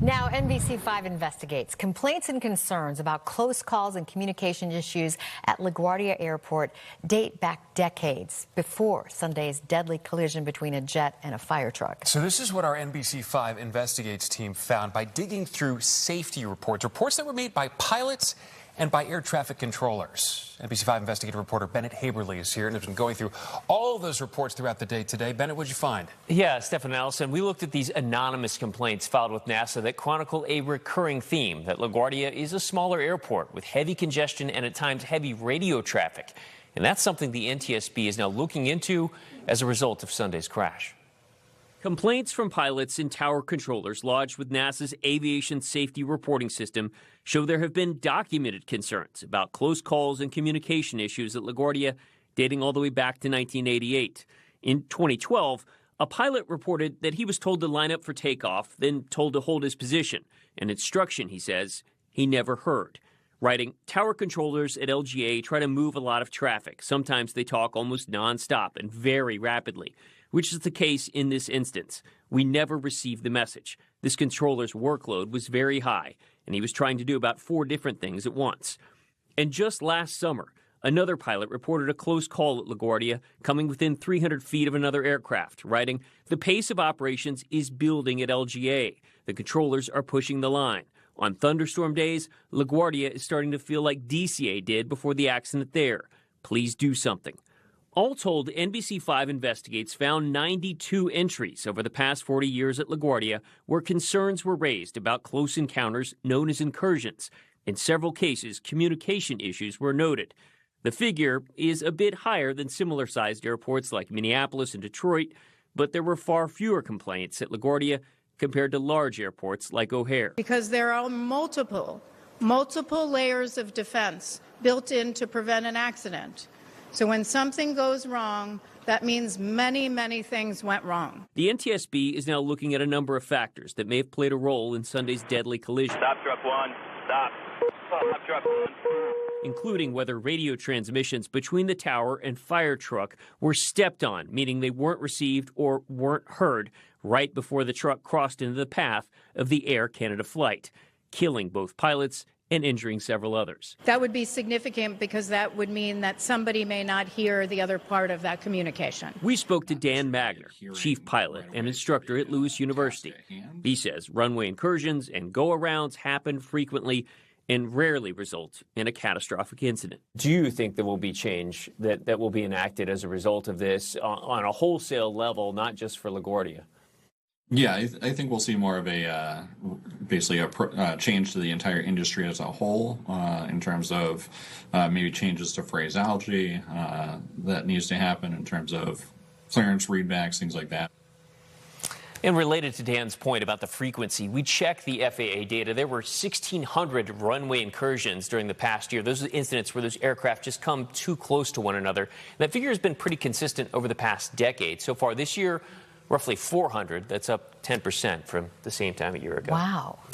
Now, NBC5 investigates complaints and concerns about close calls and communication issues at LaGuardia Airport date back decades before Sunday's deadly collision between a jet and a fire truck. So this is what our NBC5 Investigates team found by digging through safety reports that were made by pilots and by air traffic controllers. NBC5 investigative reporter Bennett Haberly is here and has been going through all of those reports throughout the day today. Bennett, what'd you find? Yeah, Stephen Allison, we looked at these anonymous complaints filed with NASA that chronicle a recurring theme, that LaGuardia is a smaller airport with heavy congestion and at times heavy radio traffic. And that's something the NTSB is now looking into as a result of Sunday's crash. Complaints from pilots and tower controllers lodged with NASA's Aviation Safety Reporting System show there have been documented concerns about close calls and communication issues at LaGuardia dating all the way back to 1988. In 2012, a pilot reported that he was told to line up for takeoff, then told to hold his position, an instruction, he says, he never heard. Writing, tower controllers at LGA try to move a lot of traffic. Sometimes they talk almost nonstop and very rapidly, which is the case in this instance. We never received the message. This controller's workload was very high, and he was trying to do about 4 different things at once. And just last summer, another pilot reported a close call at LaGuardia, coming within 300 feet of another aircraft, writing, the pace of operations is building at LGA. The controllers are pushing the line. On thunderstorm days, LaGuardia is starting to feel like DCA did before the accident there. Please do something. All told, NBC5 Investigates found 92 entries over the past 40 years at LaGuardia where concerns were raised about close encounters known as incursions. In several cases, communication issues were noted. The figure is a bit higher than similar-sized airports like Minneapolis and Detroit, but there were far fewer complaints at LaGuardia compared to large airports like O'Hare. Because there are multiple layers of defense built in to prevent an accident. So when something goes wrong, that means many things went wrong. The NTSB is now looking at a number of factors that may have played a role in Sunday's deadly collision. Stop, truck 1. Stop. Stop, truck 1. Including whether radio transmissions between the tower and fire truck were stepped on, meaning they weren't received or weren't heard right before the truck crossed into the path of the Air Canada flight, killing both pilots and injuring several others. That would be significant because that would mean that somebody may not hear the other part of that communication. We spoke to Dan Magner, chief pilot and instructor at Lewis University. He says runway incursions and go-arounds happen frequently and rarely result in a catastrophic incident. Do you think there will be change that will be enacted as a result of this on a wholesale level, not just for LaGuardia? Yeah, I think we'll see more of a basically a change to the entire industry as a whole in terms of maybe changes to phraseology that needs to happen in terms of clearance readbacks, things like that. And related to Dan's point about the frequency, we checked the FAA data. There were 1,600 runway incursions during the past year. Those are the incidents where those aircraft just come too close to one another. That figure has been pretty consistent over the past decade. So far this year, roughly 400. That's up 10% from the same time a year ago. Wow.